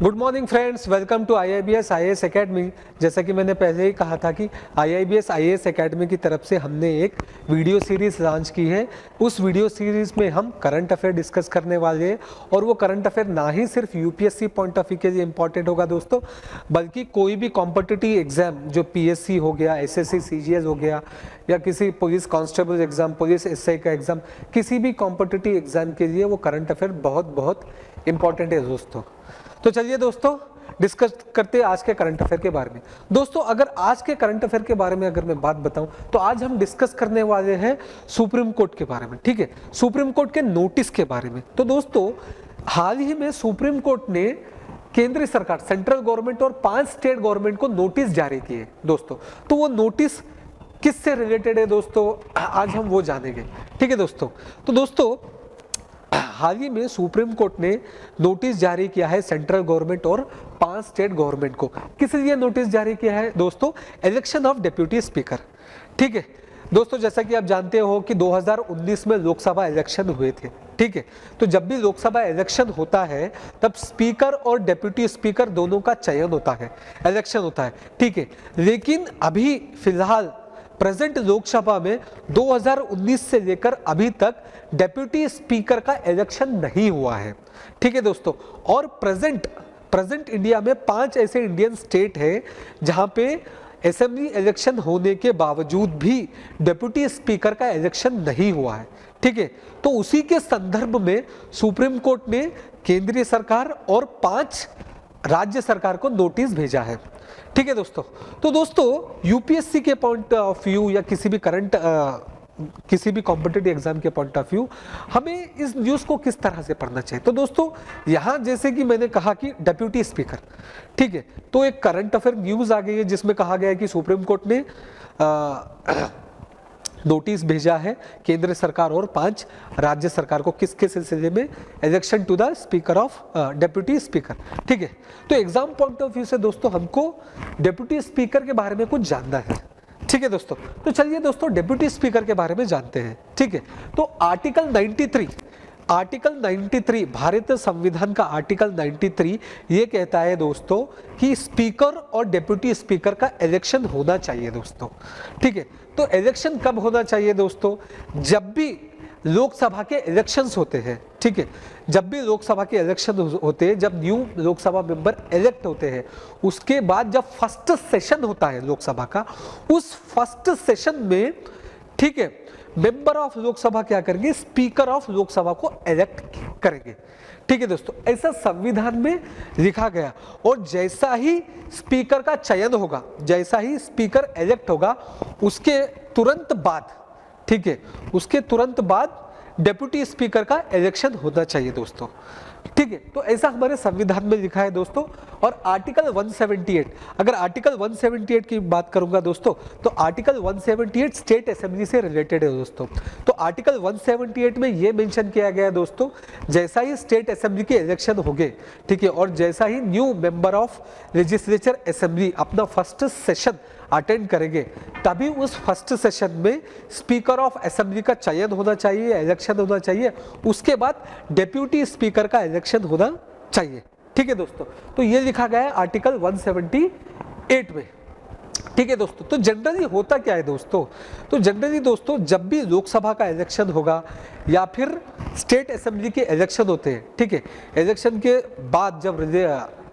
Good morning friends, welcome to IIBS IAS academy. जैसा कि मैंने पहले ही कहा था कि IIBS IAS एकेडमी की तरफ से हमने एक वीडियो सीरीज़ लॉन्च की है। उस वीडियो सीरीज़ में हम करंट अफेयर डिस्कस करने वाले हैं और वो करंट अफेयर ना ही सिर्फ यूपीएससी पॉइंट ऑफ व्यू के लिए इंपॉर्टेंट होगा दोस्तों, बल्कि कोई भी कॉम्पिटिटिव एग्जाम जो PSC हो गया, SSC CGS हो गया या किसी police constable exam, police SI का एग्जाम, किसी भी कॉम्पिटिटिव एग्जाम के लिए वो करंट अफेयर बहुत बहुत इंपॉर्टेंट है दोस्तों। तो चलिए दोस्तों डिस्कस करते हैं आज के करंट अफेयर के बारे में। दोस्तों अगर आज के करंट अफेयर के बारे में अगर मैं बात बताऊं तो आज हम डिस्कस करने वाले हैं सुप्रीम कोर्ट के बारे में, ठीक है, सुप्रीम कोर्ट के नोटिस के बारे में। तो दोस्तों हाल ही में सुप्रीम कोर्ट ने केंद्रीय सरकार, सेंट्रल गवर्नमेंट और 5 स्टेट गवर्नमेंट को नोटिस जारी किए दोस्तों। तो वो नोटिस किससे रिलेटेड है दोस्तों, आज हम वो जानेंगे, ठीक है दोस्तों। तो दोस्तों हाल ही में सुप्रीम कोर्ट ने नोटिस जारी किया है सेंट्रल गवर्नमेंट और 5 स्टेट गवर्नमेंट को। किस लिए नोटिस जारी किया है दोस्तों? इलेक्शन ऑफ डिप्यूटी स्पीकर, ठीक है दोस्तों। जैसा कि आप जानते हो कि 2019 में लोकसभा इलेक्शन हुए थे, ठीक है। तो जब भी लोकसभा इलेक्शन होता है तब स्पीकर और डिप्यूटी स्पीकर दोनों का चयन होता है, इलेक्शन होता है, ठीक है। लेकिन अभी फिलहाल प्रेजेंट लोकसभा में 2019 से लेकर अभी तक डिप्यूटी स्पीकर का इलेक्शन नहीं हुआ है, ठीक है दोस्तों। और प्रेजेंट इंडिया में 5 ऐसे इंडियन स्टेट हैं जहां पे असेंबली इलेक्शन होने के बावजूद भी डिप्यूटी स्पीकर का इलेक्शन नहीं हुआ है, ठीक है। तो उसी के संदर्भ में सुप्रीम कोर्ट ने केंद्रीय सरकार और 5 राज्य सरकार को नोटिस भेजा है, ठीक है दोस्तों। तो दोस्तों यूपीएससी के पॉइंट ऑफ व्यू या किसी भी कॉम्पिटिटिव एग्जाम के पॉइंट ऑफ व्यू हमें इस न्यूज़ को किस तरह से पढ़ना चाहिए। तो दोस्तों यहाँ जैसे कि मैंने कहा कि डिप्यूटी स्पीकर, ठीक है, तो एक करंट अफेयर न्यूज़ आ गई है जिसमें कहा गया है कि सुप्रीम कोर्ट ने नोटिस भेजा है केंद्र सरकार और 5 राज्य सरकार को, किसके सिलसिले में? Election to the speaker of deputy speaker, ठीक है। तो एग्जाम पॉइंट ऑफ व्यू से दोस्तों हमको डिप्यूटी स्पीकर के बारे में कुछ जानना है, ठीक है दोस्तों। तो चलिए दोस्तों डिप्यूटी स्पीकर के बारे में जानते हैं, ठीक है। तो आर्टिकल 93 भारतीय संविधान का आर्टिकल 93 ये कहता है दोस्तों कि स्पीकर और डिप्यूटी स्पीकर का इलेक्शन होना चाहिए दोस्तों, ठीक है। तो इलेक्शन कब होना चाहिए दोस्तों? जब भी लोकसभा के इलेक्शंस होते हैं, ठीक है, जब भी लोकसभा के इलेक्शन होते हैं, जब न्यू लोकसभा मेंबर इलेक्ट होते हैं, उसके बाद जब फर्स्ट सेशन होता है लोकसभा का, उस फर्स्ट सेशन में, ठीक है, मेंबर ऑफ लोकसभा क्या करेंगे? स्पीकर ऑफ लोकसभा को इलेक्ट करेंगे, ठीक है दोस्तों। ऐसा संविधान में लिखा गया। और जैसा ही स्पीकर का चयन होगा, जैसा ही स्पीकर इलेक्ट होगा, उसके तुरंत बाद, ठीक है, उसके तुरंत बाद डिप्यूटी स्पीकर का इलेक्शन होना चाहिए दोस्तों, ठीक है। तो ऐसा हमारे संविधान में लिखा है दोस्तों। और आर्टिकल 178, अगर आर्टिकल 178 की बात करूंगा दोस्तों, तो आर्टिकल 178 स्टेट असेंबली से रिलेटेड है दोस्तों। तो आर्टिकल 178 में ये मेंशन किया गया है दोस्तों, जैसा ही स्टेट असेंबली के इलेक्शन होंगे, ठीक है, और जैसा ही new member of legislature assembly अपना फर्स्ट सेशन अटेंड करेंगे, तभी उस फर्स्ट सेशन में स्पीकर ऑफ असेंबली का चयन होना चाहिए, इलेक्शन होना चाहिए। उसके बाद डिप्यूटी स्पीकर का इलेक्शन होना चाहिए, ठीक है दोस्तों। तो ये लिखा गया है आर्टिकल 178 में, ठीक है दोस्तों। तो जनरली होता क्या है दोस्तों? तो जनरली दोस्तों जब भी लोकसभा का इलेक्शन होगा या फिर स्टेट असेंबली के इलेक्शन होते हैं, ठीक है, इलेक्शन के बाद जब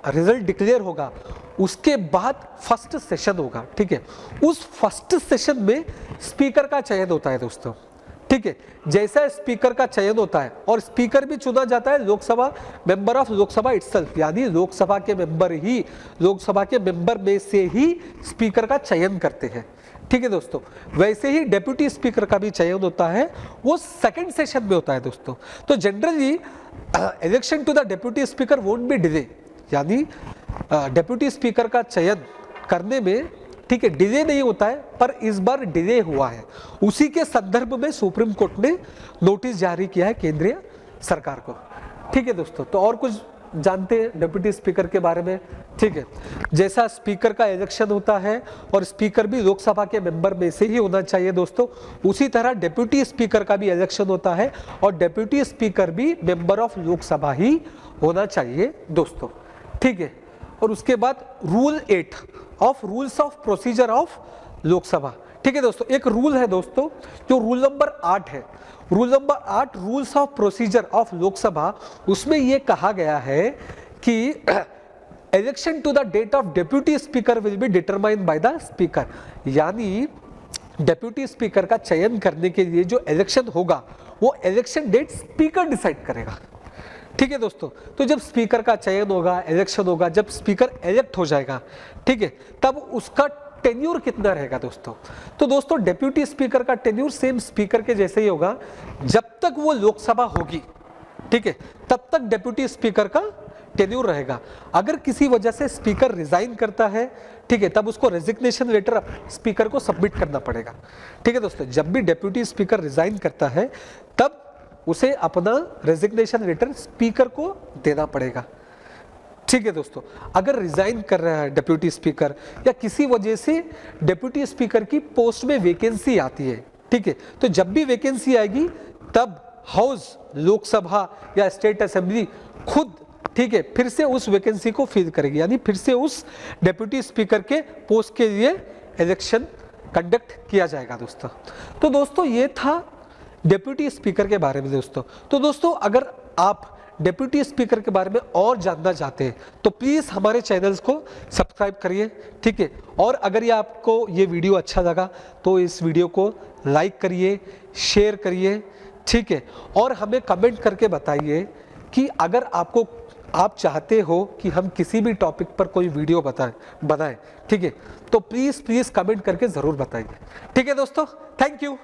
रिजल्ट डिक्लेयर होगा, उसके बाद फर्स्ट सेशन होगा, ठीक है। उस फर्स्ट सेशन में स्पीकर का चयन होता है दोस्तों, ठीक है। जैसा स्पीकर का चयन होता है और स्पीकर भी चुना जाता है Lok Sabha member of Lok Sabha itself, यानी लोकसभा के मेंबर में से ही स्पीकर का चयन करते हैं, ठीक है दोस्तों। वैसे ही डिप्यूटी स्पीकर का भी चयन होता है, वो सेकंड सेशन में होता है दोस्तों। तो generally election to the deputy speaker won't be delay, यानी डिप्यूटी स्पीकर का चयन करने में, ठीक है, डिले नहीं होता है, पर इस बार डिले हुआ है। उसी के संदर्भ में सुप्रीम कोर्ट ने नोटिस जारी किया है केंद्रीय सरकार को, ठीक है दोस्तों। तो और कुछ जानते हैं डिप्यूटी स्पीकर के बारे में, ठीक है। जैसा स्पीकर का इलेक्शन होता है और स्पीकर भी लोकसभा के मेंबर में से ही होना चाहिए दोस्तों, उसी तरह डिप्यूटी स्पीकर का भी इलेक्शन होता है और डिप्यूटी स्पीकर भी मेंबर ऑफ लोकसभा ही होना चाहिए दोस्तों, ठीक है। और उसके बाद rule 8 of rules of procedure of Lok Sabha, ठीक है दोस्तों। एक रूल है दोस्तों जो रूल नंबर 8 है, rule number 8 rules of procedure of Lok Sabha. उसमें यह कहा गया है कि election to the date of deputy speaker will be determined by the speaker, यानी डेप्यूटी स्पीकर का चयन करने के लिए जो इलेक्शन होगा वो इलेक्शन डेट स्पीकर डिसाइड करेगा, ठीक है दोस्तों। तो जब स्पीकर का चयन होगा, इलेक्शन होगा, जब स्पीकर इलेक्ट हो जाएगा, ठीक है, तब उसका टेन्यूर कितना रहेगा दोस्तों। तो दोस्तों डेप्यूटी स्पीकर का टेन्यूर सेम स्पीकर के जैसे ही होगा, जब तक वो लोकसभा होगी, ठीक है, तब तक डेप्यूटी स्पीकर का टेन्यूर रहेगा। अगर किसी वजह से स्पीकर रिजाइन करता है, ठीक है, तब उसको रेजिग्नेशन लेटर स्पीकर को सबमिट करना पड़ेगा, ठीक है दोस्तों। जब भी डेप्यूटी स्पीकर रिजाइन करता है तब उसे अपना रेजिग्नेशन लेटर स्पीकर को देना पड़ेगा, ठीक है दोस्तों। अगर रिजाइन कर रहा है डेप्यूटी स्पीकर या किसी वजह से डेप्यूटी स्पीकर की पोस्ट में वैकेंसी आती है, ठीक है, तो जब भी वैकेंसी आएगी तब हाउस, लोकसभा या स्टेट असेंबली खुद, ठीक है, फिर से उस वैकेंसी को फिल करेगी, यानी फिर से उस डेप्यूटी स्पीकर के पोस्ट के लिए इलेक्शन कंडक्ट किया जाएगा दोस्तों। तो दोस्तों ये था डेप्यूटी स्पीकर के बारे में दोस्तों। तो दोस्तों अगर आप डेप्यूटी स्पीकर के बारे में और जानना चाहते हैं तो प्लीज़ हमारे चैनल्स को सब्सक्राइब करिए, ठीक है। और अगर ये आपको ये वीडियो अच्छा लगा तो इस वीडियो को लाइक करिए, शेयर करिए, ठीक है। और हमें कमेंट करके बताइए कि अगर आप चाहते हो कि हम किसी भी टॉपिक पर कोई वीडियो बनाएं, ठीक है, तो प्लीज़ कमेंट करके ज़रूर बताइए, ठीक है दोस्तों। Thank you.